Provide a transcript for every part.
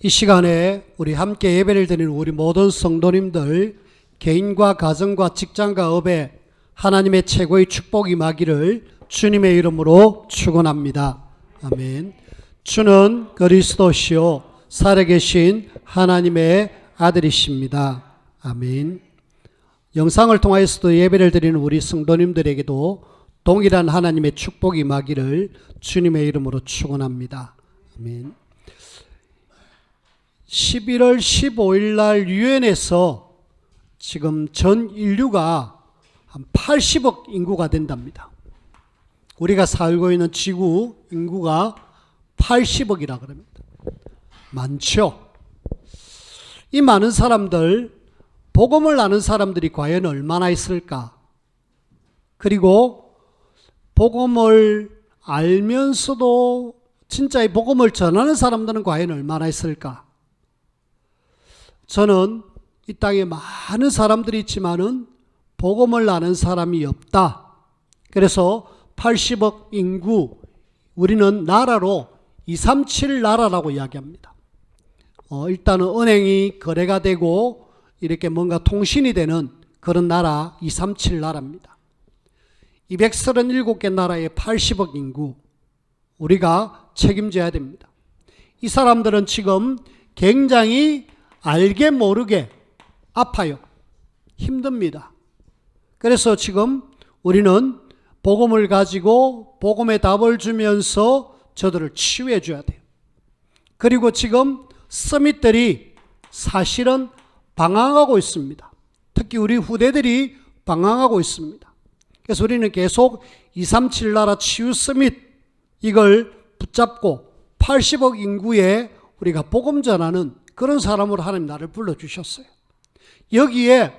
이 시간에 우리 함께 예배를 드리는 우리 모든 성도님들, 개인과 가정과 직장과 업에 하나님의 최고의 축복이 임하기를 주님의 이름으로 축원합니다. 아멘. 주는 그리스도시요 살아계신 하나님의 아들이십니다. 아멘. 영상을 통하여서도 예배를 드리는 우리 성도님들에게도 동일한 하나님의 축복이 임하기를 주님의 이름으로 축원합니다. 아멘. 11월 15일 날 유엔에서 지금 전 인류가 한 80억 인구가 된답니다. 우리가 살고 있는 지구 인구가 80억이라 그럽니다. 많죠? 이 많은 사람들, 복음을 아는 사람들이 과연 얼마나 있을까? 그리고 복음을 알면서도 진짜 이 복음을 전하는 사람들은 과연 얼마나 있을까? 저는 이 땅에 많은 사람들이 있지만은 복음을 아는 사람이 없다. 그래서 80억 인구, 우리는 나라로 237 나라라고 이야기합니다. 일단은 은행이 거래가 되고 이렇게 뭔가 통신이 되는 그런 나라 237 나라입니다. 237개 나라의 80억 인구, 우리가 책임져야 됩니다. 이 사람들은 지금 굉장히 알게 모르게 아파요. 힘듭니다. 그래서 지금 우리는 복음을 가지고 복음의 답을 주면서 저들을 치유해 줘야 돼요. 그리고 지금 서밋들이 사실은 방황하고 있습니다. 특히 우리 후대들이 방황하고 있습니다. 그래서 우리는 계속 237 나라 치유 서밋 이걸 붙잡고 80억 인구에 우리가 복음 전하는 그런 사람으로 하나님 나를 불러주셨어요. 여기에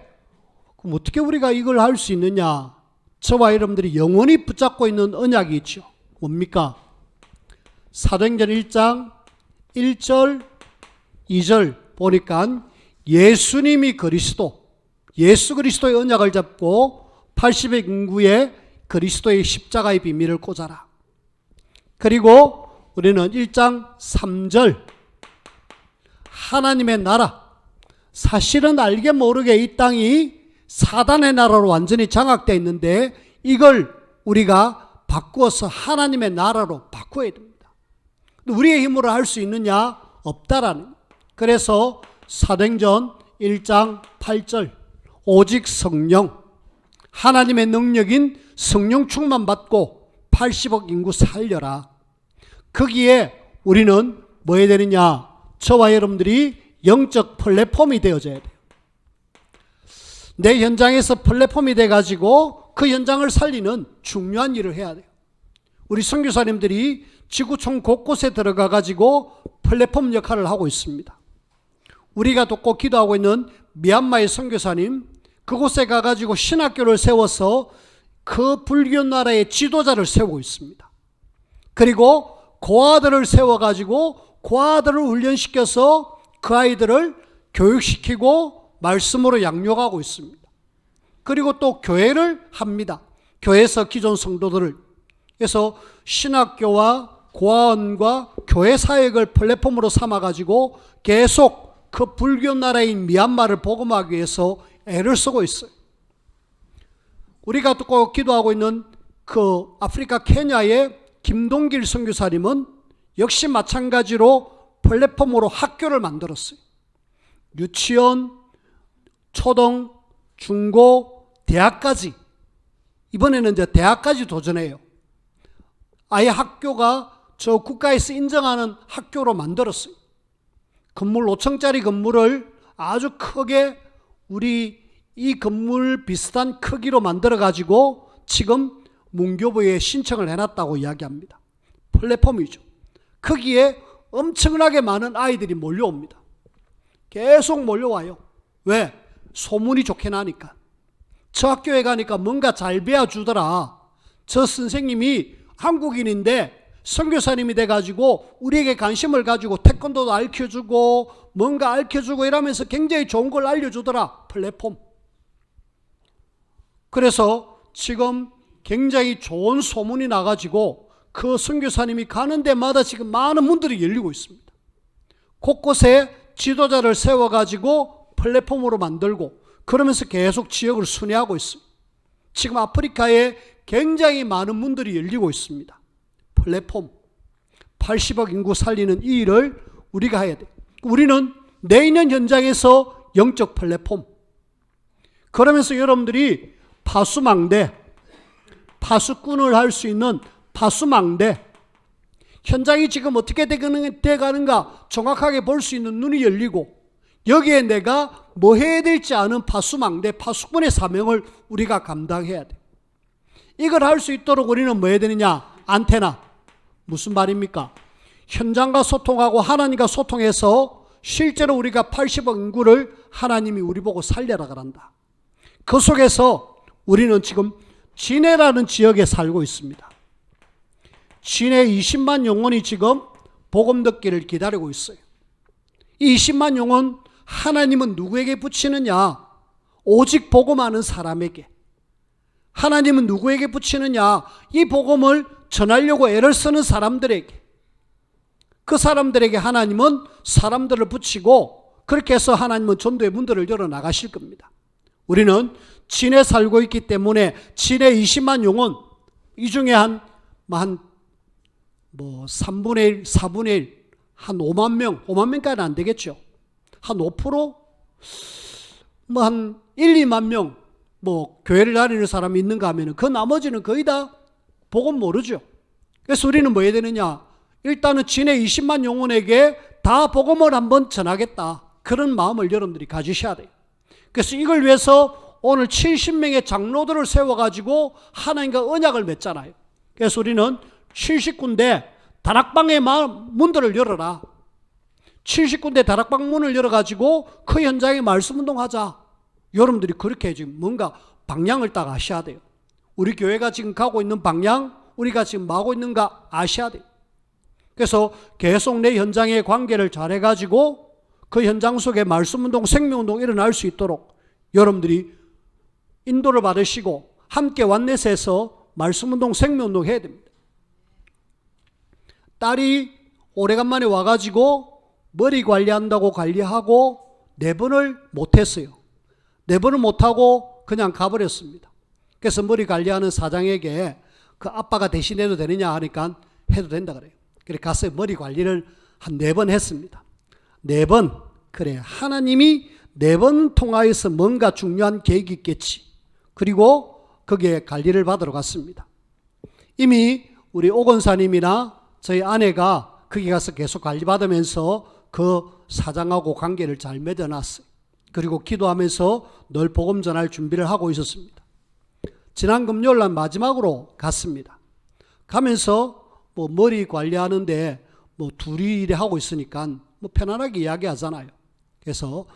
그럼 어떻게 우리가 이걸 할 수 있느냐? 저와 여러분들이 영원히 붙잡고 있는 언약이 있죠. 뭡니까? 사도행전 1장 1절 2절 보니까 예수님이 그리스도, 예수 그리스도의 언약을 잡고 80억 인구에 그리스도의 십자가의 비밀을 꽂아라. 그리고 우리는 1장 3절 하나님의 나라, 사실은 알게 모르게 이 땅이 사단의 나라로 완전히 장악되어 있는데 이걸 우리가 바꾸어서 하나님의 나라로 바꿔야 됩니다. 우리의 힘으로 할 수 있느냐? 없다라는. 그래서 사도행전 1장 8절 오직 성령, 하나님의 능력인 성령 충만 받고 80억 인구 살려라. 거기에 우리는 뭐 해야 되느냐? 저와 여러분들이 영적 플랫폼이 되어져야 돼요. 내 현장에서 플랫폼이 돼가지고 그 현장을 살리는 중요한 일을 해야 돼요. 우리 선교사님들이 지구촌 곳곳에 들어가가지고 플랫폼 역할을 하고 있습니다. 우리가 돕고 기도하고 있는 미얀마의 선교사님, 그곳에 가가지고 신학교를 세워서 그 불교 나라의 지도자를 세우고 있습니다. 그리고 고아들을 세워가지고 고아들을 훈련시켜서 그 아이들을 교육시키고 말씀으로 양육하고 있습니다. 그리고 또 교회를 합니다. 교회에서 기존 성도들을. 그래서 신학교와 고아원과 교회 사역을 플랫폼으로 삼아가지고 계속 그 불교 나라인 미얀마를 복음하기 위해서 애를 쓰고 있어요. 우리가 꼭 기도하고 있는 그 아프리카 케냐의 김동길 선교사님은 역시 마찬가지로 플랫폼으로 학교를 만들었어요. 유치원, 초등, 중고, 대학까지. 이번에는 이제 대학까지 도전해요. 아예 학교가 저 국가에서 인정하는 학교로 만들었어요. 건물 5층짜리 건물을 아주 크게 우리 이 건물 비슷한 크기로 만들어가지고 지금 문교부에 신청을 해놨다고 이야기합니다. 플랫폼이죠. 거기에 엄청나게 많은 아이들이 몰려옵니다. 계속 몰려와요. 왜? 소문이 좋게 나니까. 저 학교에 가니까 뭔가 잘 배워주더라. 저 선생님이 한국인인데 선교사님이 돼가지고 우리에게 관심을 가지고 태권도도 알려주고 뭔가 알려주고 이러면서 굉장히 좋은 걸 알려주더라. 플랫폼. 그래서 지금 굉장히 좋은 소문이 나가지고 그 선교사님이 가는 데마다 지금 많은 문들이 열리고 있습니다. 곳곳에 지도자를 세워가지고 플랫폼으로 만들고 그러면서 계속 지역을 순회하고 있습니다. 지금 아프리카에 굉장히 많은 문들이 열리고 있습니다. 플랫폼. 80억 인구 살리는 이 일을 우리가 해야 돼. 우리는 내 있는 현장에서 영적 플랫폼. 그러면서 여러분들이 파수망대, 파수꾼을 할 수 있는 파수망대, 현장이 지금 어떻게 돼가는가 정확하게 볼 수 있는 눈이 열리고 여기에 내가 뭐 해야 될지 아는 파수망대, 파수꾼의 사명을 우리가 감당해야 돼. 이걸 할 수 있도록 우리는 뭐 해야 되느냐? 안테나. 무슨 말입니까? 현장과 소통하고 하나님과 소통해서 실제로 우리가 80억 인구를 하나님이 우리 보고 살려라 그런다. 그 속에서 우리는 지금 진해라는 지역에 살고 있습니다. 진해 20만 영혼이 지금 복음 듣기를 기다리고 있어요. 이 20만 영혼 하나님은 누구에게 붙이느냐? 오직 복음하는 사람에게. 하나님은 누구에게 붙이느냐? 이 복음을 전하려고 애를 쓰는 사람들에게. 그 사람들에게 하나님은 사람들을 붙이고 그렇게 해서 하나님은 전도의 문들을 열어 나가실 겁니다. 우리는 진해 살고 있기 때문에 진해 20만 영혼, 이 중에 한 3분의 1, 4분의 1, 한 5만 명, 5만 명까지는 안 되겠죠. 한 5%? 한 1, 2만 명, 교회를 다니는 사람이 있는가 하면 그 나머지는 거의 다 복음 모르죠. 그래서 우리는 뭐 해야 되느냐? 일단은 진해 20만 영혼에게 다 복음을 한번 전하겠다. 그런 마음을 여러분들이 가지셔야 돼요. 그래서 이걸 위해서 오늘 70명의 장로들을 세워가지고 하나님과 언약을 맺잖아요. 그래서 우리는 70군데 다락방의 문들을 열어라. 70군데 다락방 문을 열어가지고 그 현장에 말씀운동하자. 여러분들이 그렇게 지금 뭔가 방향을 딱 아셔야 돼요. 우리 교회가 지금 가고 있는 방향, 우리가 지금 뭐 하고 있는가 아셔야 돼요. 그래서 계속 내 현장의 관계를 잘해가지고 그 현장 속에 말씀운동, 생명운동 일어날 수 있도록 여러분들이 인도를 받으시고 함께 완넷에서 말씀운동, 생명운동 해야 됩니다. 딸이 오래간만에 와가지고 머리 관리한다고 관리하고 4번을 못했어요. 4번을 못하고 그냥 가버렸습니다. 그래서 머리 관리하는 사장에게 그 아빠가 대신해도 되느냐 하니까 해도 된다 그래요. 그래 가서 머리 관리를 한 4번 했습니다. 4번. 그래 하나님이 4번 통하여서 뭔가 중요한 계획이 있겠지. 그리고 거기에 관리를 받으러 갔습니다. 이미 우리 오 권사님이나 저희 아내가 거기 가서 계속 관리받으면서 그 사장하고 관계를 잘 맺어놨어요. 그리고 기도하면서 늘 복음 전할 준비를 하고 있었습니다. 지난 금요일 날 마지막으로 갔습니다. 가면서 머리 관리하는데 둘이 일을 하고 있으니까 편안하게 이야기하잖아요. 그래서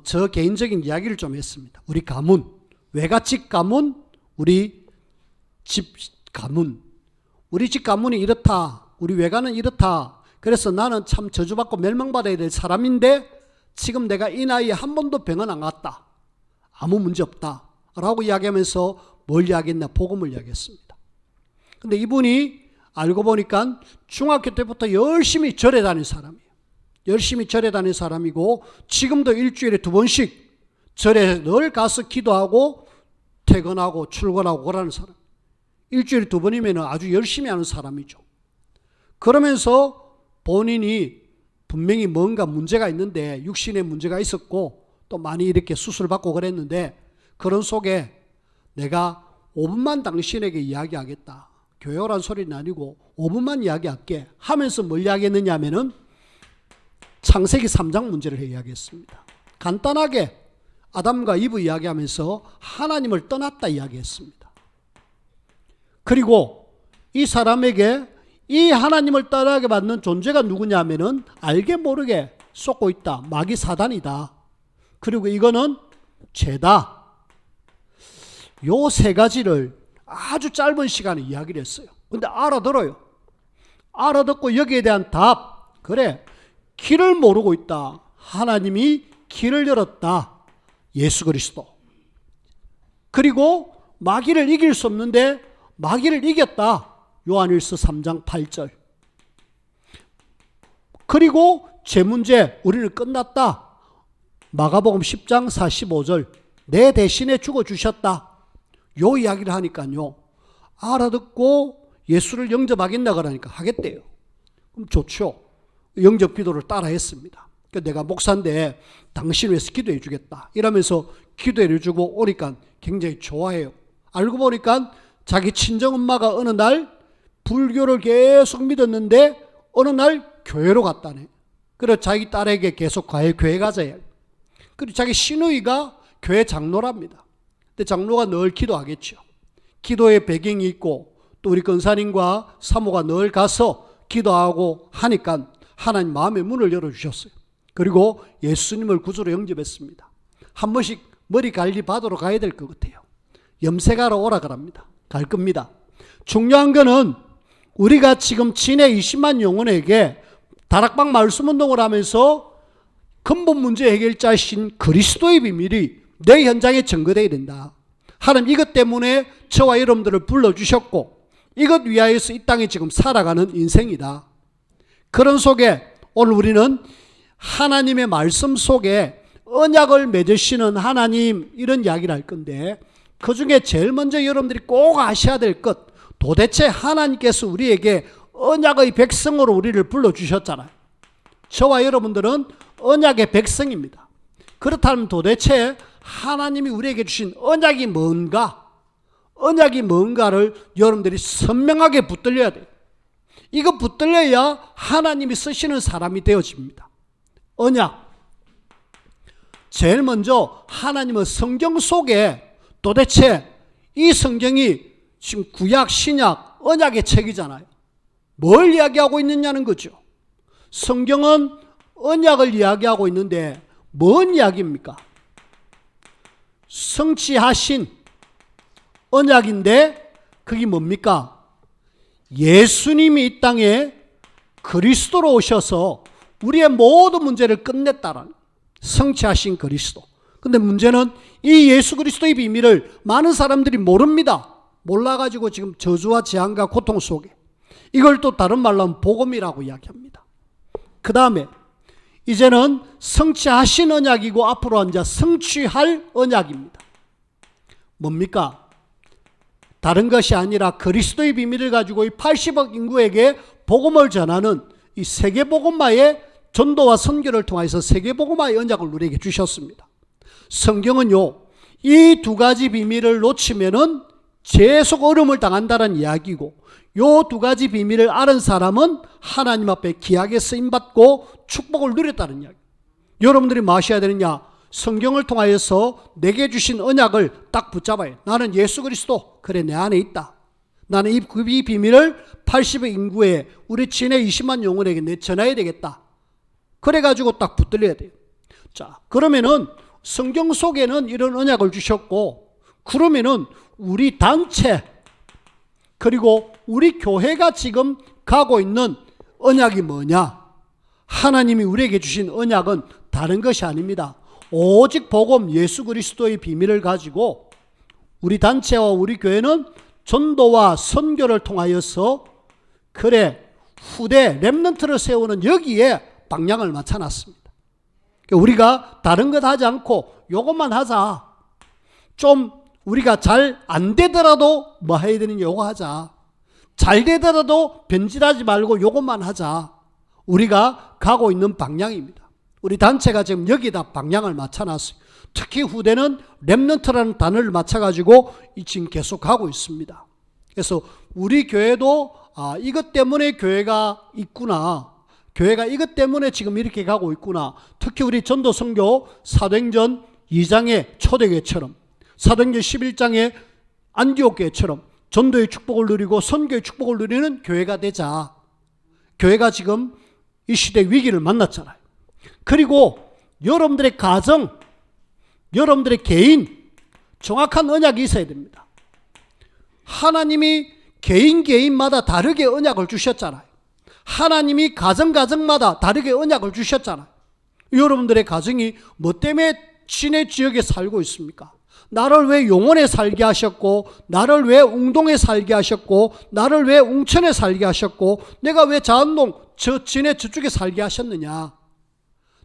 저 개인적인 이야기를 좀 했습니다. 우리 가문, 외갓집 가문, 우리 집 가문. 우리 집 가문이 이렇다. 우리 외가는 이렇다. 그래서 나는 참 저주받고 멸망받아야 될 사람인데 지금 내가 이 나이에 한 번도 병원 안 갔다. 아무 문제 없다. 라고 이야기하면서 뭘 이야기했나? 복음을 이야기했습니다. 근데 이분이 알고 보니까 중학교 때부터 열심히 절에 다닌 사람이에요. 열심히 절에 다닌 사람이고 지금도 일주일에 2번씩 절에 늘 가서 기도하고 퇴근하고 출근하고 그러는 사람. 일주일에 2번이면 아주 열심히 하는 사람이죠. 그러면서 본인이 분명히 뭔가 문제가 있는데 육신에 문제가 있었고 또 많이 이렇게 수술받고 그랬는데 그런 속에 내가 5분만 당신에게 이야기하겠다. 교회 오란 소리는 아니고 5분만 이야기할게 하면서 뭘 이야기했느냐 하면은 창세기 3장 문제를 이야기했습니다. 간단하게 아담과 이브 이야기하면서 하나님을 떠났다 이야기했습니다. 그리고 이 사람에게 이 하나님을 따라하게 만든 존재가 누구냐 하면은 알게 모르게 쏟고 있다. 마귀 사단이다. 그리고 이거는 죄다. 요 3가지를 아주 짧은 시간에 이야기를 했어요. 근데 알아들어요. 알아듣고 여기에 대한 답. 그래. 길을 모르고 있다. 하나님이 길을 열었다. 예수 그리스도. 그리고 마귀를 이길 수 없는데 마귀를 이겼다. 요한일서 3장 8절. 그리고 제 문제 우리는 끝났다. 마가복음 10장 45절 내 대신에 죽어주셨다. 요 이야기를 하니까요. 알아듣고 예수를 영접하겠나 그러니까 하겠대요. 그럼 좋죠. 영접 기도를 따라 했습니다. 내가 목사인데 당신 위해서 기도해 주겠다 이러면서 기도해 주고 오니까 굉장히 좋아해요. 알고 보니까 자기 친정엄마가 어느 날 불교를 계속 믿었는데 어느 날 교회로 갔다네. 그래서 자기 딸에게 계속 교회 가자. 그리고 자기 시누이가 교회 장로랍니다. 근데 장로가 늘 기도하겠죠. 기도의 배경이 있고 또 우리 권사님과 사모가 늘 가서 기도하고 하니까 하나님 마음의 문을 열어주셨어요. 그리고 예수님을 구주로 영접했습니다. 한 번씩 머리 관리 받으러 가야 될 것 같아요. 염색하러 오라 그럽니다. 갈 겁니다. 중요한 거는 우리가 지금 진해 20만 영혼에게 다락방 말씀운동을 하면서 근본 문제 해결자이신 그리스도의 비밀이 내 현장에 증거되어야 된다. 하나님 이것 때문에 저와 여러분들을 불러주셨고 이것 위하여서 이 땅에 지금 살아가는 인생이다. 그런 속에 오늘 우리는 하나님의 말씀 속에 언약을 맺으시는 하나님 이런 이야기를 할 건데 그 중에 제일 먼저 여러분들이 꼭 아셔야 될 것, 도대체 하나님께서 우리에게 언약의 백성으로 우리를 불러주셨잖아요. 저와 여러분들은 언약의 백성입니다. 그렇다면 도대체 하나님이 우리에게 주신 언약이 뭔가? 언약이 뭔가를 여러분들이 선명하게 붙들려야 돼요. 이거 붙들려야 하나님이 쓰시는 사람이 되어집니다. 언약. 제일 먼저 하나님은 성경 속에 도대체 이 성경이 지금 구약, 신약, 언약의 책이잖아요. 뭘 이야기하고 있느냐는 거죠. 성경은 언약을 이야기하고 있는데 뭔 이야기입니까? 성취하신 언약인데 그게 뭡니까? 예수님이 이 땅에 그리스도로 오셔서 우리의 모든 문제를 끝냈다라는 성취하신 그리스도. 근데 문제는 이 예수 그리스도의 비밀을 많은 사람들이 모릅니다. 몰라가지고 지금 저주와 재앙과 고통 속에 이걸 또 다른 말로 하면 복음이라고 이야기합니다. 그 다음에 이제는 성취하신 언약이고 앞으로 이제 성취할 언약입니다. 뭡니까? 다른 것이 아니라 그리스도의 비밀을 가지고 이 80억 인구에게 복음을 전하는 이 세계복음화의 전도와 선교를 통해서 세계복음화의 언약을 우리에게 주셨습니다. 성경은요, 이 두 가지 비밀을 놓치면은 계속 어려움을 당한다는 이야기고, 요 두 가지 비밀을 아는 사람은 하나님 앞에 귀하게 쓰임받고 축복을 누렸다는 이야기. 여러분들이 뭐 하셔야 되느냐? 성경을 통하여서 내게 주신 언약을 딱 붙잡아요. 나는 예수 그리스도, 그래 내 안에 있다. 나는 이 비밀을 80의 인구에 우리 진해 20만 영혼에게 내 전해야 되겠다. 그래가지고 딱 붙들려야 돼요. 자, 그러면은 성경 속에는 이런 언약을 주셨고, 그러면은 우리 단체 그리고 우리 교회가 지금 가고 있는 언약이 뭐냐? 하나님이 우리에게 주신 언약은 다른 것이 아닙니다. 오직 복음 예수 그리스도의 비밀을 가지고 우리 단체와 우리 교회는 전도와 선교를 통하여서 그래 후대 렘넌트를 세우는 여기에 방향을 맞춰놨습니다. 우리가 다른 것 하지 않고 요것만 하자. 좀 우리가 잘 안 되더라도 뭐 해야 되느냐 요거 하자. 잘 되더라도 변질하지 말고 요것만 하자. 우리가 가고 있는 방향입니다. 우리 단체가 지금 여기다 방향을 맞춰놨어요. 특히 후대는 렘넌트라는 단어를 맞춰가지고 지금 계속 가고 있습니다. 그래서 우리 교회도 이것 때문에 교회가 있구나. 교회가 이것 때문에 지금 이렇게 가고 있구나. 특히 우리 전도 선교 사도행전 2장의 초대교회처럼 사도행전 11장의 안디옥교회처럼 전도의 축복을 누리고 선교의 축복을 누리는 교회가 되자. 교회가 지금 이 시대 위기를 만났잖아요. 그리고 여러분들의 가정, 여러분들의 개인 정확한 언약이 있어야 됩니다. 하나님이 개인마다 다르게 언약을 주셨잖아요. 하나님이 가정마다 다르게 언약을 주셨잖아요. 여러분들의 가정이 뭐 때문에 진해 지역에 살고 있습니까? 나를 왜 용원에 살게 하셨고, 나를 왜 웅동에 살게 하셨고, 나를 왜 웅천에 살게 하셨고, 내가 왜 자안동 저 진해 저쪽에 살게 하셨느냐?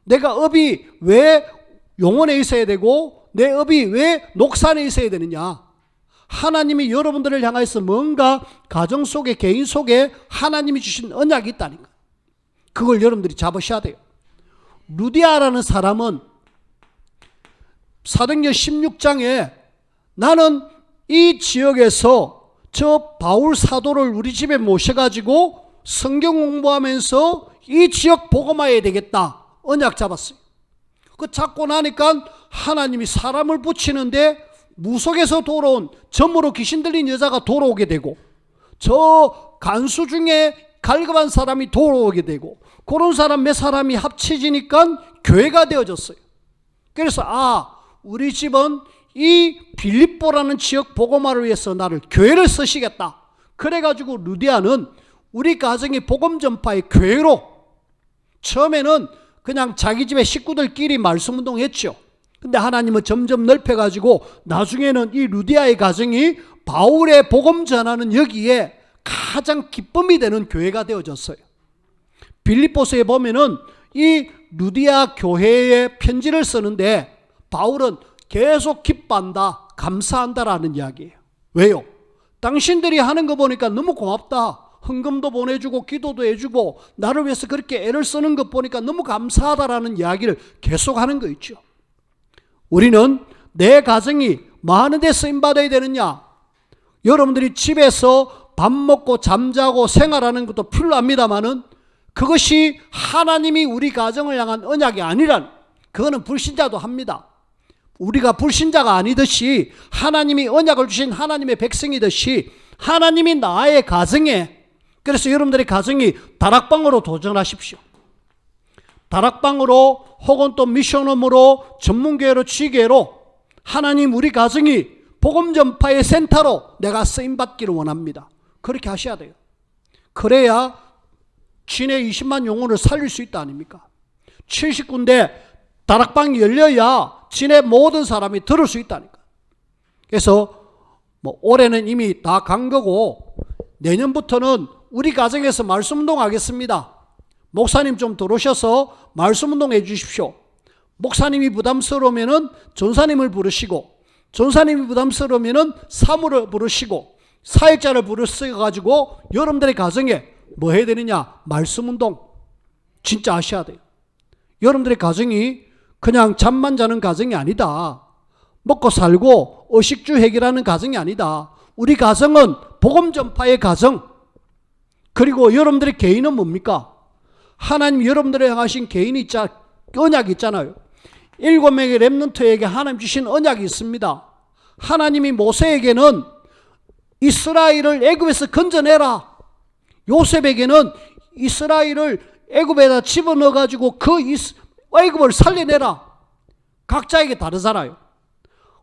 내가 업이 왜 용원에 있어야 되고 내 업이 왜 녹산에 있어야 되느냐? 하나님이 여러분들을 향해서 뭔가 가정 속에, 개인 속에 하나님이 주신 언약이 있다니까. 그걸 여러분들이 잡으셔야 돼요. 루디아라는 사람은 사도행전 16장에 나는 이 지역에서 저 바울 사도를 우리 집에 모셔가지고 성경 공부하면서 이 지역 복음화해야 되겠다. 언약 잡았어요. 그 잡고 나니까 하나님이 사람을 붙이는데 무속에서 돌아온 점으로 귀신 들린 여자가 돌아오게 되고 저 간수 중에 갈급한 사람이 돌아오게 되고 그런 사람 몇 사람이 합쳐지니까 교회가 되어졌어요. 그래서 우리 집은 이 빌립보라는 지역 복음화를 위해서 나를 교회를 쓰시겠다. 그래가지고 루디아는 우리 가정이 복음 전파의 교회로 처음에는 그냥 자기 집의 식구들끼리 말씀 운동했죠. 근데 하나님은 점점 넓혀가지고 나중에는 이 루디아의 가정이 바울의 복음 전하는 여기에 가장 기쁨이 되는 교회가 되어졌어요. 빌립보서에 보면은 이 루디아 교회에 편지를 쓰는데 바울은 계속 기뻐한다, 감사한다라는 이야기예요. 왜요? 당신들이 하는 거 보니까 너무 고맙다. 헌금도 보내주고 기도도 해주고 나를 위해서 그렇게 애를 쓰는 것 보니까 너무 감사하다라는 이야기를 계속하는 거 있죠. 우리는 내 가정이 뭐 하는 데 쓰임받아야 되느냐? 여러분들이 집에서 밥 먹고 잠자고 생활하는 것도 필요합니다마는 그것이 하나님이 우리 가정을 향한 언약이 아니란, 그거는 불신자도 합니다. 우리가 불신자가 아니듯이 하나님이 언약을 주신 하나님의 백성이듯이 하나님이 나의 가정에, 그래서 여러분들의 가정이 다락방으로 도전하십시오. 다락방으로 혹은 또 미션홈으로 전문교회로 지교회로 하나님 우리 가정이 복음 전파의 센터로 내가 쓰임받기를 원합니다. 그렇게 하셔야 돼요. 그래야 진해 20만 영혼을 살릴 수 있다 아닙니까? 70군데 다락방이 열려야 진해 모든 사람이 들을 수 있다니까. 그래서 올해는 이미 다 간 거고 내년부터는 우리 가정에서 말씀운동 하겠습니다. 목사님 좀 들어오셔서 말씀운동 해 주십시오. 목사님이 부담스러우면 전사님을 부르시고 전사님이 부담스러우면 사무를 부르시고 사역자를 부르셔가지고 여러분들의 가정에 뭐 해야 되느냐? 말씀운동 진짜 하셔야 돼요. 여러분들의 가정이 그냥 잠만 자는 가정이 아니다. 먹고 살고 의식주 해결하는 가정이 아니다. 우리 가정은 복음 전파의 가정. 그리고 여러분들의 개인은 뭡니까? 하나님 여러분들을 향하신 개인이 언약이 있잖아요. 7명의 렘넌트에게 하나님 주신 언약이 있습니다. 하나님이 모세에게는 이스라엘을 애굽에서 건져내라. 요셉에게는 이스라엘을 애굽에다 집어넣어가지고 그 애굽을 살려내라. 각자에게 다르잖아요.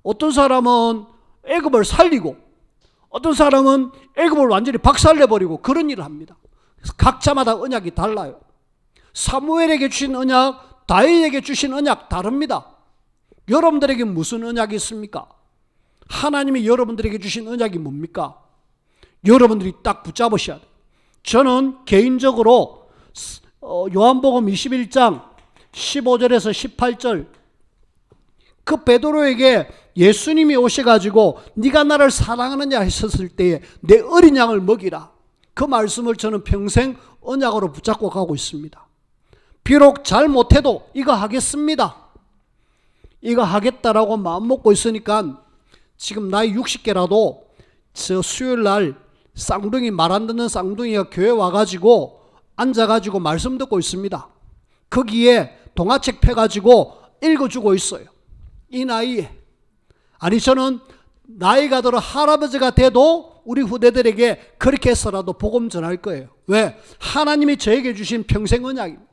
어떤 사람은 애굽을 살리고 어떤 사람은 애굽을 완전히 박살내버리고 그런 일을 합니다. 그래서 각자마다 언약이 달라요. 사무엘에게 주신 언약, 다윗에게 주신 언약 다릅니다. 여러분들에게 무슨 언약이 있습니까? 하나님이 여러분들에게 주신 언약이 뭡니까? 여러분들이 딱 붙잡으셔야 돼요. 저는 개인적으로 요한복음 21장 15절에서 18절 그 베드로에게 예수님이 오셔가지고 네가 나를 사랑하느냐 하셨을 때에 내 어린 양을 먹이라. 그 말씀을 저는 평생 언약으로 붙잡고 가고 있습니다. 비록 잘 못해도 이거 하겠습니다. 이거 하겠다라고 마음 먹고 있으니까 지금 나이 60개라도 저 수요일 날 쌍둥이 말 안 듣는 쌍둥이가 교회 와가지고 앉아가지고 말씀 듣고 있습니다. 거기에 동화책 펴가지고 읽어주고 있어요. 이 나이에. 아니 저는 나이가 들어 할아버지가 돼도 우리 후대들에게 그렇게 해서라도 복음 전할 거예요. 왜? 하나님이 저에게 주신 평생 언약입니다.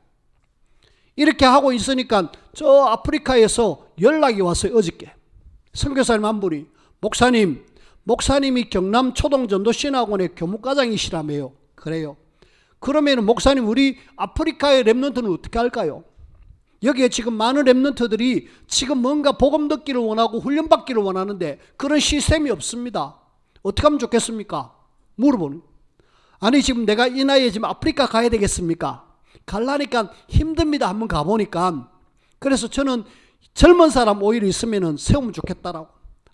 이렇게 하고 있으니까 저 아프리카에서 연락이 왔어요. 어저께 선교사님 한 분이 목사님이 경남 초동전도신학원의 교목과장이시라며요. 그래요. 그러면 목사님 우리 아프리카의 렘넌트는 어떻게 할까요? 여기에 지금 많은 렘넌트들이 지금 뭔가 복음 듣기를 원하고 훈련받기를 원하는데 그런 시스템이 없습니다. 어떻게 하면 좋겠습니까? 물어보는. 아니 지금 내가 이 나이에 지금 아프리카 가야 되겠습니까? 가려니까 힘듭니다. 한번 가보니까. 그래서 저는 젊은 사람 오히려 있으면 세우면 좋겠다라고.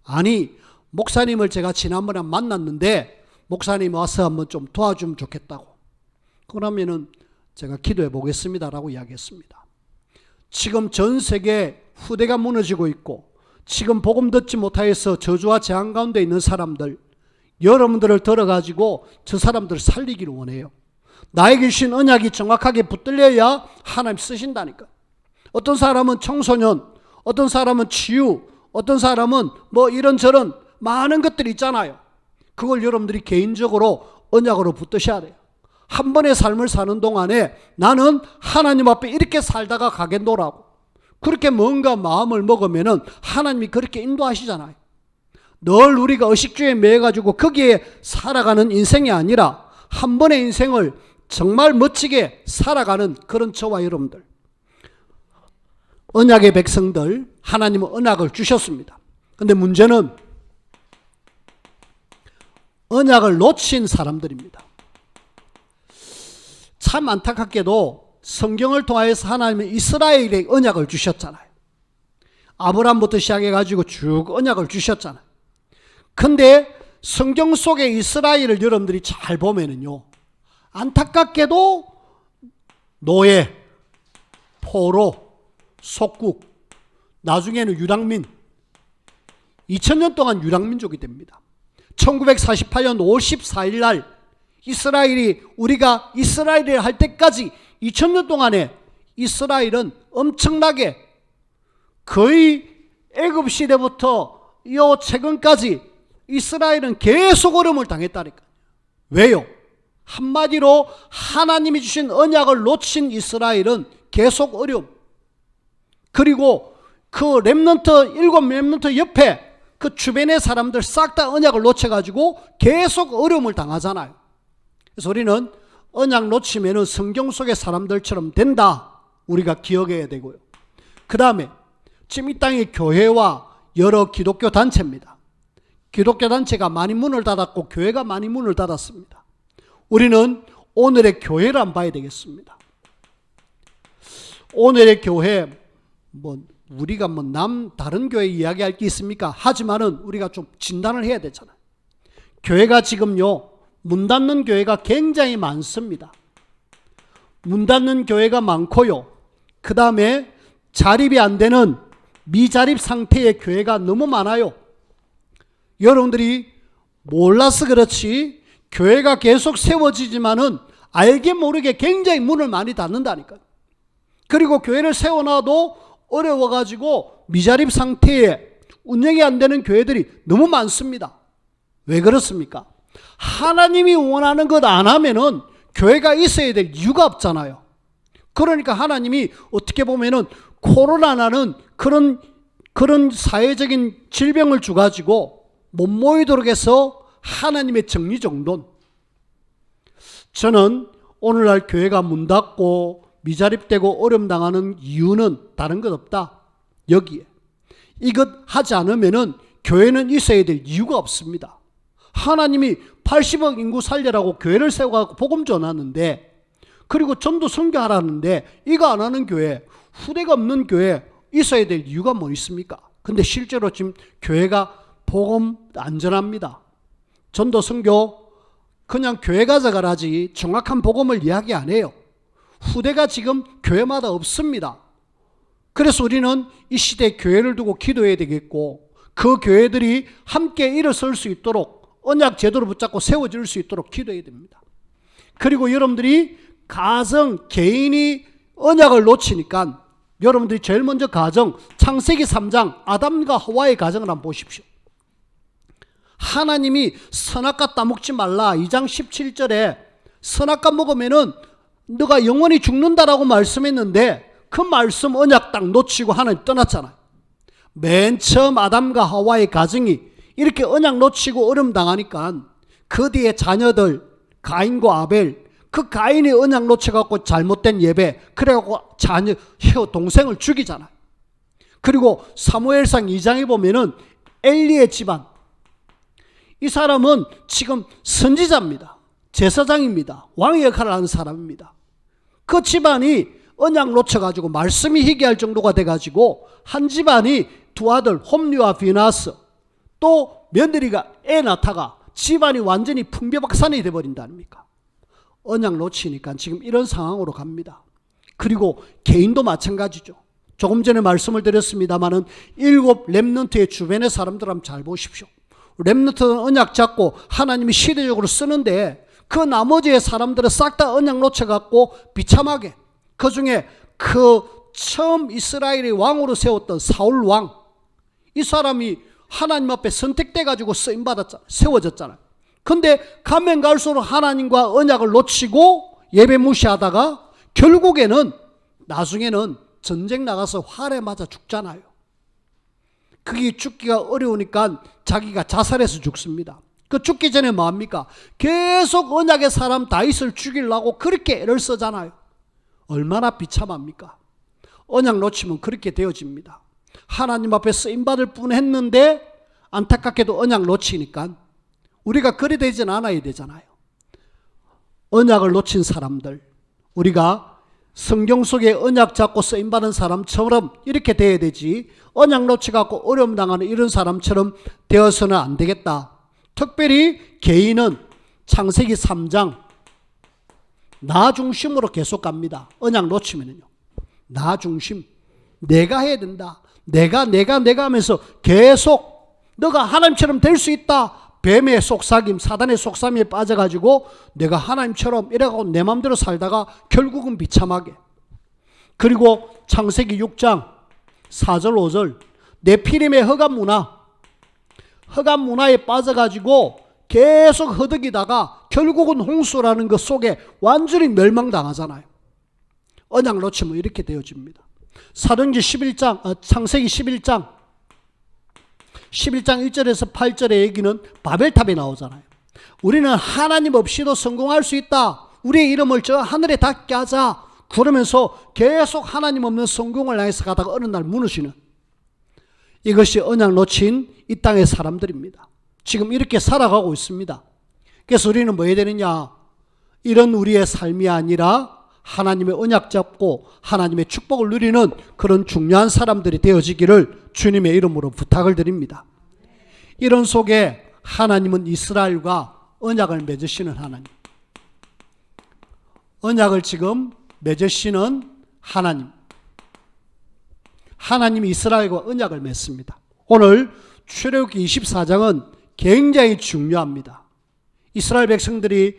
아니, 목사님을 제가 지난번에 만났는데 목사님 와서 한번 좀 도와주면 좋겠다고. 그러면은 제가 기도해 보겠습니다라고 이야기했습니다. 지금 전 세계 후대가 무너지고 있고 지금 복음 듣지 못하여서 저주와 재앙 가운데 있는 사람들, 여러분들을 들어가지고 저 사람들을 살리기를 원해요. 나에게 주신 언약이 정확하게 붙들려야 하나님 쓰신다니까. 어떤 사람은 청소년, 어떤 사람은 치유, 어떤 사람은 뭐 이런저런 많은 것들이 있잖아요. 그걸 여러분들이 개인적으로 언약으로 붙드셔야 돼요. 한 번의 삶을 사는 동안에 나는 하나님 앞에 이렇게 살다가 가겠노라고. 그렇게 뭔가 마음을 먹으면은 하나님이 그렇게 인도하시잖아요. 늘 우리가 의식주의에 매여가지고 거기에 살아가는 인생이 아니라 한 번의 인생을 정말 멋지게 살아가는 그런 저와 여러분들. 언약의 백성들, 하나님은 언약을 주셨습니다. 근데 문제는 언약을 놓친 사람들입니다. 참 안타깝게도 성경을 통하여서 하나님은 이스라엘에게 언약을 주셨잖아요. 아브라함부터 시작해가지고 쭉 언약을 주셨잖아요. 근데 성경 속에 이스라엘을 여러분들이 잘 보면은요, 안타깝게도 노예, 포로, 속국, 나중에는 유랑민, 2000년 동안 유랑민족이 됩니다. 1948년 5월 14일 날 이스라엘이, 우리가 이스라엘을 할 때까지 2000년 동안에 이스라엘은 엄청나게 거의 애굽 시대부터 요 최근까지 이스라엘은 계속 어려움을 당했다니까요. 왜요? 한마디로 하나님이 주신 언약을 놓친 이스라엘은 계속 어려움. 그리고 그 렘넌트, 7 렘넌트 옆에 그 주변의 사람들 싹 다 언약을 놓쳐가지고 계속 어려움을 당하잖아요. 그래서 우리는 언약 놓치면은 성경 속의 사람들처럼 된다. 우리가 기억해야 되고요. 그 다음에 지금 이 땅의 교회와 여러 기독교 단체입니다. 기독교 단체가 많이 문을 닫았고 교회가 많이 문을 닫았습니다. 우리는 오늘의 교회를 한번 봐야 되겠습니다. 오늘의 교회, 우리가 다른 교회 이야기할 게 있습니까? 하지만은 우리가 좀 진단을 해야 되잖아요. 교회가 지금요, 문 닫는 교회가 굉장히 많습니다. 문 닫는 교회가 많고요. 그 다음에 자립이 안 되는 미자립 상태의 교회가 너무 많아요. 여러분들이 몰라서 그렇지 교회가 계속 세워지지만은 알게 모르게 굉장히 문을 많이 닫는다니까요. 그리고 교회를 세워놔도 어려워가지고 미자립 상태에 운영이 안 되는 교회들이 너무 많습니다. 왜 그렇습니까? 하나님이 원하는 것 안 하면은 교회가 있어야 될 이유가 없잖아요. 그러니까 하나님이 어떻게 보면은 코로나라는 그런 사회적인 질병을 주가지고 못 모이도록 해서 하나님의 정리정돈. 저는 오늘날 교회가 문 닫고 미자립되고 어려움 당하는 이유는 다른 것 없다. 여기에. 이것 하지 않으면은 교회는 있어야 될 이유가 없습니다. 하나님이 80억 인구 살려라고 교회를 세워가지고 복음 전하는데, 그리고 전도 선교하라는데 이거 안 하는 교회, 후대가 없는 교회 있어야 될 이유가 뭐 있습니까? 근데 실제로 지금 교회가 복음 안 전합니다. 전도 선교 그냥 교회 가져가라지 정확한 복음을 이야기 안 해요. 후대가 지금 교회마다 없습니다. 그래서 우리는 이 시대에 교회를 두고 기도해야 되겠고, 그 교회들이 함께 일어설 수 있도록 언약 제도를 붙잡고 세워질 수 있도록 기도해야 됩니다. 그리고 여러분들이 가정, 개인이 언약을 놓치니까 여러분들이 제일 먼저 가정, 창세기 3장 아담과 하와의 가정을 한번 보십시오. 하나님이 선악과 따먹지 말라 2장 17절에 선악과 먹으면은 너가 영원히 죽는다라고 말씀했는데 그 말씀 언약 딱 놓치고 하나님 떠났잖아요. 맨 처음 아담과 하와의 가정이 이렇게 언약 놓치고 어려움 당하니까 그 뒤에 자녀들 가인과 아벨, 그 가인이 언약 놓쳐갖고 잘못된 예배, 그래갖고 자녀 동생을 죽이잖아요. 그리고 사무엘상 2장에 보면은 엘리의 집안, 이 사람은 지금 선지자입니다. 제사장입니다. 왕의 역할을 하는 사람입니다. 그 집안이 언약 놓쳐가지고 말씀이 희귀할 정도가 돼가지고 한 집안이 두 아들 홈리와 비나스 또 며느리가 에나타가 집안이 완전히 풍비박산이 돼버린다 아닙니까? 언약 놓치니까 지금 이런 상황으로 갑니다. 그리고 개인도 마찬가지죠. 조금 전에 말씀을 드렸습니다마는 7 렘넌트의 주변의 사람들 한번 잘 보십시오. 렘넌트는 언약 잡고 하나님이 시대적으로 쓰는데 그 나머지의 사람들은 싹 다 언약 놓쳐갖고 비참하게 그 중에 그 처음 이스라엘의 왕으로 세웠던 사울 왕, 이 사람이 하나님 앞에 선택돼 가지고 쓰임 받았잖아요. 세워졌잖아요. 근데 가면 갈수록 하나님과 언약을 놓치고 예배 무시하다가 결국에는 나중에는 전쟁 나가서 활에 맞아 죽잖아요. 그게 죽기가 어려우니까 자기가 자살해서 죽습니다. 그 죽기 전에 뭐합니까? 계속 언약의 사람 다윗을 죽이려고 그렇게 애를 쓰잖아요. 얼마나 비참합니까? 언약 놓치면 그렇게 되어집니다. 하나님 앞에 쓰임받을 뿐 했는데 안타깝게도 언약 놓치니까 우리가 그리 되진 않아야 되잖아요. 언약을 놓친 사람들, 우리가 성경 속에 언약 잡고 쓰임받은 사람처럼 이렇게 돼야 되지, 언약 놓쳐갖고 어려움 당하는 이런 사람처럼 되어서는 안 되겠다. 특별히 개인은 창세기 3장 나 중심으로 계속 갑니다. 언약 놓치면요. 나 중심. 내가 해야 된다. 내가 하면서 계속 너가 하나님처럼 될 수 있다. 뱀의 속삭임, 사단의 속삭임에 빠져가지고 내가 하나님처럼 이래가고 내 마음대로 살다가 결국은 비참하게. 그리고 창세기 6장 4절 5절 네피림의 허감 문화에 빠져가지고 계속 허덕이다가 결국은 홍수라는 것 속에 완전히 멸망당하잖아요. 언약 놓치면 이렇게 되어집니다. 사도행전 11장, 창세기 11장 1절에서 8절의 얘기는 바벨탑에 나오잖아요. 우리는 하나님 없이도 성공할 수 있다. 우리의 이름을 저 하늘에 닿게 하자. 그러면서 계속 하나님 없는 성공을 향해서 가다가 어느 날 무너지는, 이것이 언약 놓친 이 땅의 사람들입니다. 지금 이렇게 살아가고 있습니다. 그래서 우리는 뭐 해야 되느냐? 이런 우리의 삶이 아니라 하나님의 언약 잡고 하나님의 축복을 누리는 그런 중요한 사람들이 되어지기를 주님의 이름으로 부탁을 드립니다. 이런 속에 하나님은 이스라엘과 언약을 맺으시는 하나님, 언약을 지금 맺으시는 하나님, 하나님이 이스라엘과 언약을 맺습니다. 오늘 출애굽기 24장은 굉장히 중요합니다. 이스라엘 백성들이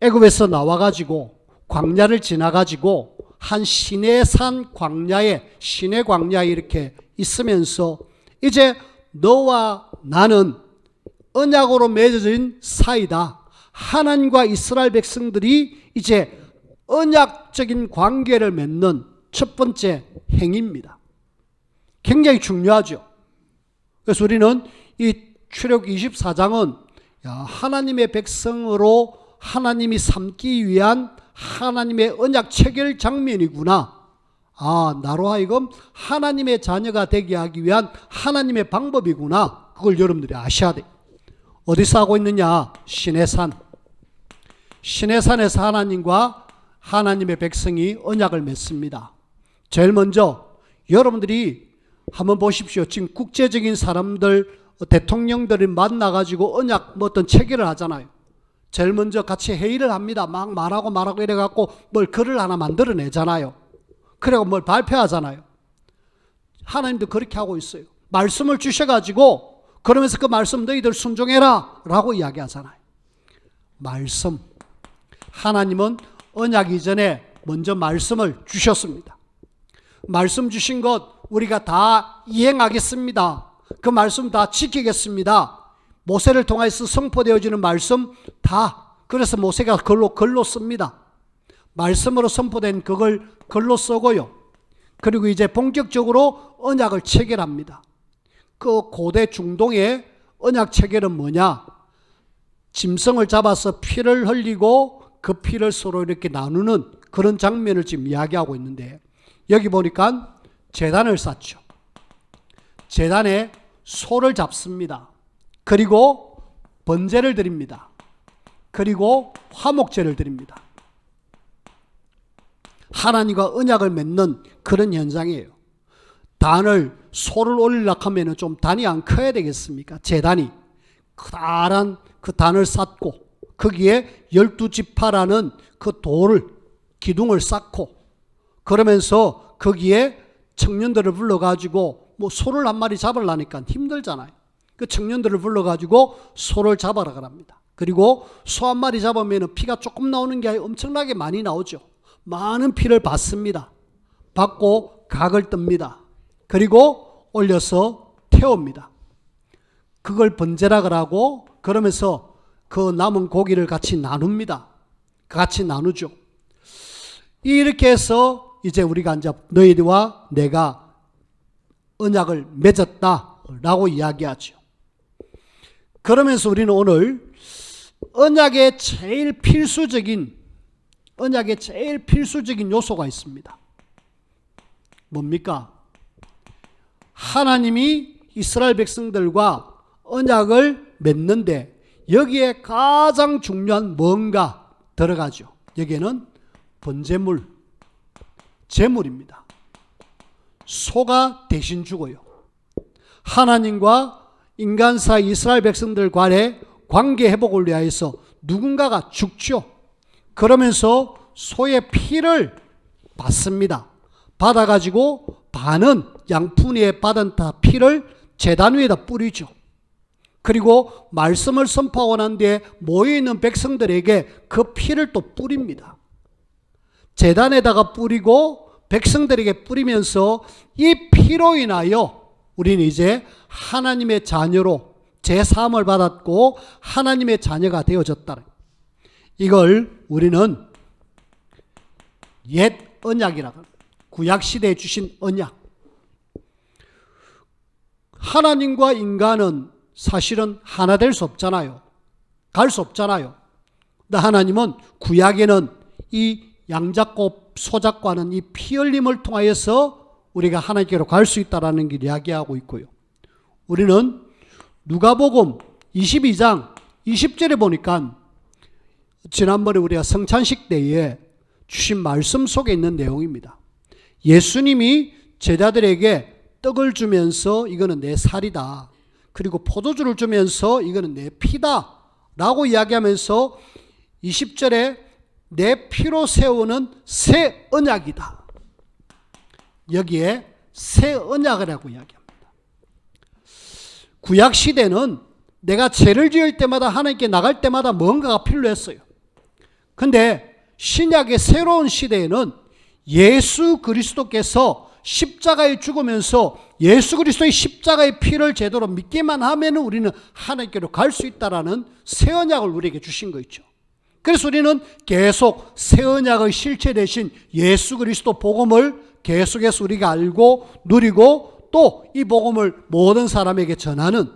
애굽에서 나와가지고 광야를 지나가지고 한 시내산 광야에, 시내 광야에 이렇게 있으면서 이제 너와 나는 언약으로 맺어진 사이다. 하나님과 이스라엘 백성들이 이제 언약적인 관계를 맺는 첫 번째 행위입니다. 굉장히 중요하죠. 그래서 우리는 이 출애굽기 24장은 하나님의 백성으로 하나님이 삼기 위한 하나님의 언약 체결 장면이구나. 나로 하여금 하나님의 자녀가 되게 하기 위한 하나님의 방법이구나. 그걸 여러분들이 아셔야 돼요. 어디서 하고 있느냐? 시내산. 시내산에서 하나님과 하나님의 백성이 언약을 맺습니다. 제일 먼저 여러분들이 한번 보십시오. 지금 국제적인 사람들, 대통령들이 만나가지고 언약 어떤 체결을 하잖아요. 제일 먼저 같이 회의를 합니다. 막 말하고 이래갖고 뭘 글을 하나 만들어내잖아요. 그래고 뭘 발표하잖아요. 하나님도 그렇게 하고 있어요. 말씀을 주셔가지고 그러면서 그 말씀 너희들 순종해라 라고 이야기하잖아요. 말씀. 하나님은 언약 이전에 먼저 말씀을 주셨습니다. 말씀 주신 것 우리가 다 이행하겠습니다. 그 말씀 다 지키겠습니다. 모세를 통해서 선포되어지는 말씀 다, 그래서 모세가 글로 씁니다. 말씀으로 선포된 그걸 글로 쓰고요. 그리고 이제 본격적으로 언약을 체결합니다. 그 고대 중동의 언약 체결은 뭐냐? 짐승을 잡아서 피를 흘리고 그 피를 서로 이렇게 나누는 그런 장면을 지금 이야기하고 있는데, 여기 보니까 제단을 쌓죠. 제단에 소를 잡습니다. 그리고 번제를 드립니다. 그리고 화목제를 드립니다. 하나님과 언약을 맺는 그런 현상이에요. 단을 소를 올리려고 하면 좀 단이 안 커야 되겠습니까? 제단이 커다란 그 단을 쌓고 거기에 12지파라는 그 돌을 기둥을 쌓고 그러면서 거기에 청년들을 불러가지고 뭐 소를 한 마리 잡으려니까 힘들잖아요. 그 청년들을 불러가지고 소를 잡아라 그럽니다. 그리고 소 한 마리 잡으면 피가 조금 나오는 게 아니라 엄청나게 많이 나오죠. 많은 피를 받습니다. 받고 각을 뜹니다. 그리고 올려서 태웁니다. 그걸 번제라 그러고 그러면서 그 남은 고기를 같이 나눕니다. 같이 나누죠. 이렇게 해서 이제 우리가 이제 너희와 내가 언약을 맺었다라고 이야기하죠. 그러면서 우리는 오늘 언약의 제일 필수적인 요소가 있습니다. 뭡니까? 하나님이 이스라엘 백성들과 언약을 맺는데 여기에 가장 중요한 뭔가 들어가죠. 여기에는 번제물, 제물입니다. 소가 대신 죽어요. 하나님과 인간 사이 이스라엘 백성들 간의 관계 회복을 위하여서 누군가가 죽죠. 그러면서 소의 피를 받습니다. 받아가지고 반은 양푼 위에 받은 피를 제단 위에다 뿌리죠. 그리고 말씀을 선포하고 난 뒤에 모여있는 백성들에게 그 피를 또 뿌립니다. 제단에다가 뿌리고 백성들에게 뿌리면서 이 피로 인하여 우리는 이제 하나님의 자녀로 제사함을 받았고 하나님의 자녀가 되어졌다. 이걸 우리는 옛 언약이라고 합니다. 구약시대에 주신 언약. 하나님과 인간은 사실은 하나 될 수 없잖아요. 갈 수 없잖아요. 근데 하나님은 구약에는 이 양잡고 소잡고하는 이 피 흘림을 통하여서 우리가 하나님께로 갈 수 있다는 걸 이야기하고 있고요. 우리는 누가복음 22장 20절에 보니까 지난번에 우리가 성찬식 때에 주신 말씀 속에 있는 내용입니다. 예수님이 제자들에게 떡을 주면서 이거는 내 살이다. 그리고 포도주를 주면서 이거는 내 피다. 라고 이야기하면서 20절에 내 피로 세우는 새 언약이다. 여기에 새 언약이라고 이야기합니다. 구약시대는 내가 죄를 지을 때마다 하나님께 나갈 때마다 뭔가가 필요했어요. 근데 신약의 새로운 시대에는 예수 그리스도께서 십자가에 죽으면서 예수 그리스도의 십자가의 피를 제대로 믿기만 하면 우리는 하나님께로 갈 수 있다라는 새 언약을 우리에게 주신 거 있죠. 그래서 우리는 계속 새 언약의 실체 대신 예수 그리스도 복음을 계속해서 우리가 알고 누리고 또 이 복음을 모든 사람에게 전하는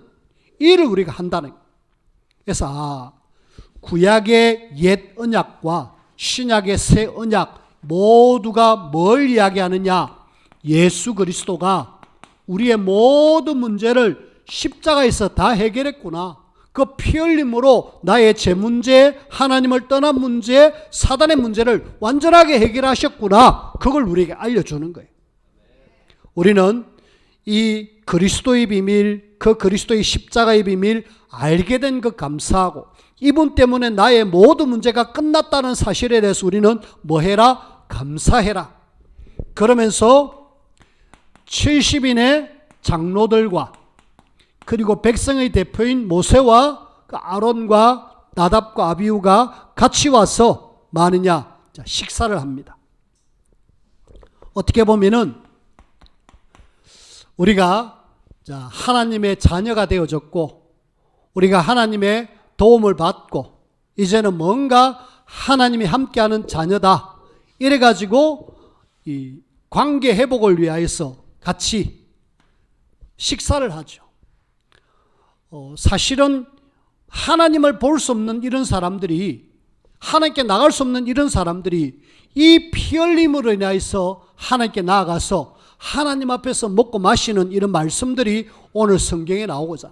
일을 우리가 한다는 거예요. 그래서 구약의 옛 언약과 신약의 새 언약 모두가 뭘 이야기하느냐? 예수 그리스도가 우리의 모든 문제를 십자가에서 다 해결했구나. 그 피 흘림으로 나의 죄 문제, 하나님을 떠난 문제, 사단의 문제를 완전하게 해결하셨구나. 그걸 우리에게 알려주는 거예요. 우리는 이 그리스도의 비밀, 그 그리스도의 십자가의 비밀 알게 된 것 감사하고 이분 때문에 나의 모든 문제가 끝났다는 사실에 대해서 우리는 뭐 해라? 감사해라. 그러면서 70인의 장로들과 그리고 백성의 대표인 모세와 아론과 나답과 아비후가 같이 와서 마느냐? 식사를 합니다. 어떻게 보면은 우리가 하나님의 자녀가 되어졌고 우리가 하나님의 도움을 받고 이제는 뭔가 하나님이 함께하는 자녀다. 이래가지고 이 관계 회복을 위하여서 같이 식사를 하죠. 사실은 하나님을 볼 수 없는 이런 사람들이 하나님께 나갈 수 없는 이런 사람들이 이 피 흘림으로 인하여서 하나님께 나아가서 하나님 앞에서 먹고 마시는 이런 말씀들이 오늘 성경에 나오고자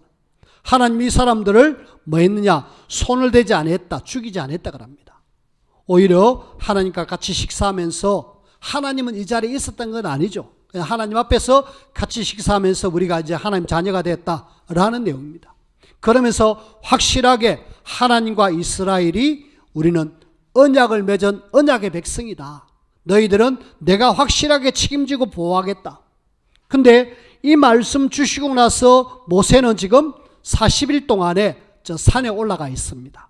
하나님이 이 사람들을 뭐 했느냐? 손을 대지 않았다, 죽이지 않았다 그럽니다. 오히려 하나님과 같이 식사하면서 하나님은 이 자리에 있었던 건 아니죠. 하나님 앞에서 같이 식사하면서 우리가 이제 하나님 자녀가 됐다라는 내용입니다. 그러면서 확실하게 하나님과 이스라엘이 우리는 언약을 맺은 언약의 백성이다. 너희들은 내가 확실하게 책임지고 보호하겠다. 근데 이 말씀 주시고 나서 모세는 지금 40일 동안에 저 산에 올라가 있습니다.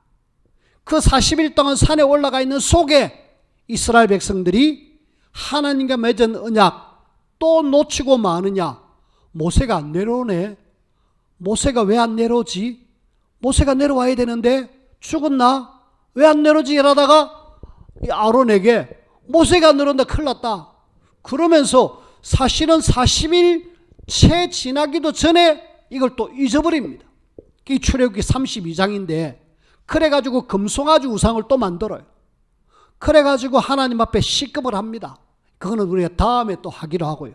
그 40일 동안 산에 올라가 있는 속에 이스라엘 백성들이 하나님과 맺은 언약 또 놓치고 마느냐. 모세가 안 내려오네. 모세가 왜 안 내려오지? 모세가 내려와야 되는데 죽었나? 왜 안 내려오지? 이러다가 아론에게 모세가 안 내려온다. 큰일 났다. 그러면서 사실은 40일 채 지나기도 전에 이걸 또 잊어버립니다. 이 출애굽기 32장인데 그래가지고 금송아지 우상을 또 만들어요. 그래가지고 하나님 앞에 시급을 합니다. 그거는 우리가 다음에 또 하기로 하고요.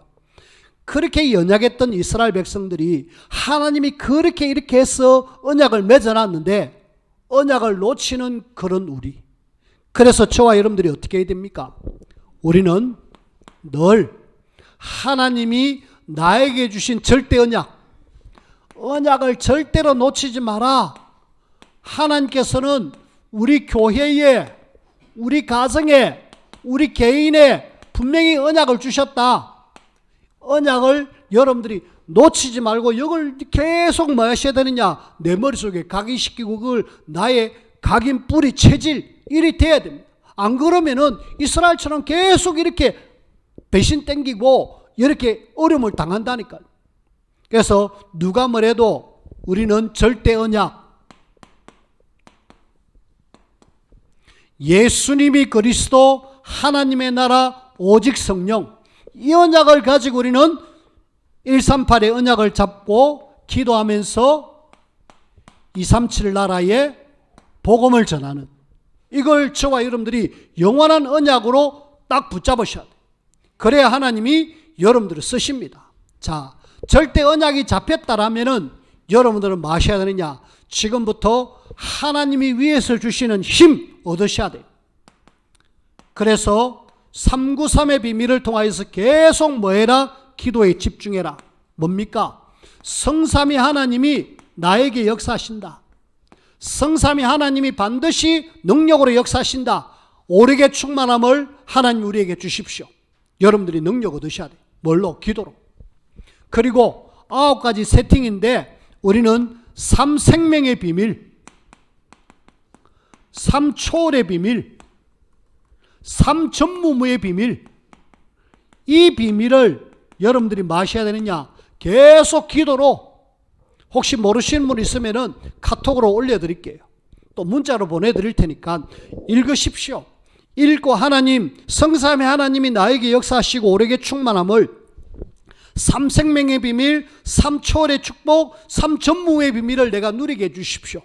그렇게 연약했던 이스라엘 백성들이 하나님이 그렇게 이렇게 해서 언약을 맺어놨는데 언약을 놓치는 그런 우리. 그래서 저와 여러분들이 어떻게 해야 됩니까? 우리는 늘 하나님이 나에게 주신 절대 언약을 절대로 놓치지 마라. 하나님께서는 우리 교회에, 우리 가정에, 우리 개인에 분명히 언약을 주셨다. 언약을 여러분들이 놓치지 말고 이걸 계속 뭐 하셔야 되느냐? 내 머릿속에 각인시키고 그걸 나의 각인 뿌리 체질 일이 돼야 됩니다. 안 그러면은 이스라엘처럼 계속 이렇게 배신 땡기고 이렇게 어려움을 당한다니까요. 그래서 누가 뭐래도 우리는 절대 언약, 예수님이 그리스도, 하나님의 나라, 오직 성령, 이 언약을 가지고 우리는 138의 언약을 잡고 기도하면서 237 나라에 복음을 전하는, 이걸 저와 여러분들이 영원한 언약으로 딱 붙잡으셔야 돼요. 그래야 하나님이 여러분들을 쓰십니다. 자, 절대 언약이 잡혔다라면은 여러분들은 뭐 하셔야 되느냐? 지금부터 하나님이 위에서 주시는 힘 얻으셔야 돼요. 그래서 393의 비밀을 통하여서 계속 뭐 해라? 기도에 집중해라. 뭡니까? 성삼위 하나님이 나에게 역사하신다. 성삼위 하나님이 반드시 능력으로 역사하신다. 오래게 충만함을 하나님 우리에게 주십시오. 여러분들이 능력 얻으셔야 돼요. 뭘로? 기도로. 그리고 9가지 세팅인데 우리는 3생명의 비밀, 3초월의 비밀, 3전무무의 비밀, 이 비밀을 여러분들이 마셔야 되느냐? 계속 기도로. 혹시 모르시는 분 있으면은 카톡으로 올려드릴게요. 또 문자로 보내드릴 테니까 읽으십시오. 읽고 하나님, 성삼위 하나님이 나에게 역사하시고 오래게 충만함을 3생명의 비밀, 3초월의 축복, 3전무의 비밀을 내가 누리게 해주십시오.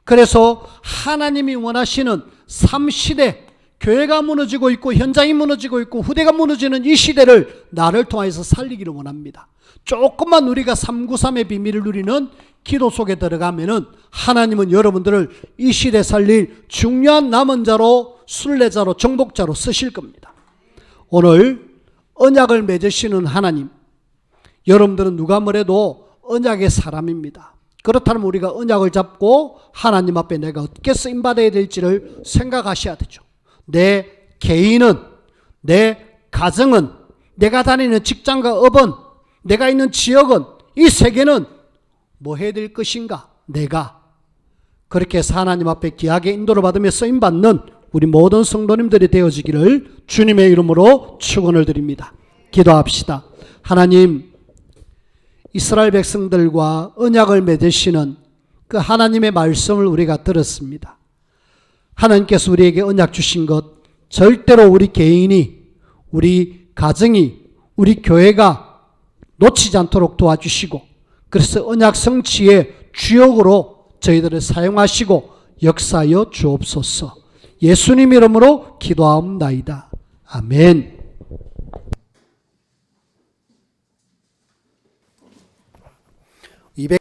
그래서 하나님이 원하시는 3시대, 교회가 무너지고 있고 현장이 무너지고 있고 후대가 무너지는 이 시대를 나를 통해서 살리기를 원합니다. 조금만 우리가 393의 비밀을 누리는 기도 속에 들어가면은 하나님은 여러분들을 이 시대 살릴 중요한 남은 자로, 순례자로, 정복자로 쓰실 겁니다. 오늘 언약을 맺으시는 하나님, 여러분들은 누가 뭐래도 언약의 사람입니다. 그렇다면 우리가 언약을 잡고 하나님 앞에 내가 어떻게 쓰임받아야 될지를 생각하셔야 되죠. 내 개인은, 내 가정은, 내가 다니는 직장과 업은, 내가 있는 지역은, 이 세계는 뭐 해야 될 것인가? 내가 그렇게 해서 하나님 앞에 귀하게 인도를 받으며 쓰임받는 우리 모든 성도님들이 되어지기를 주님의 이름으로 축원을 드립니다. 기도합시다. 하나님, 이스라엘 백성들과 언약을 맺으시는 그 하나님의 말씀을 우리가 들었습니다. 하나님께서 우리에게 언약 주신 것 절대로 우리 개인이, 우리 가정이, 우리 교회가 놓치지 않도록 도와주시고, 그래서 언약 성취의 주역으로 저희들을 사용하시고 역사하여 주옵소서. 예수님 이름으로 기도하옵나이다. 아멘.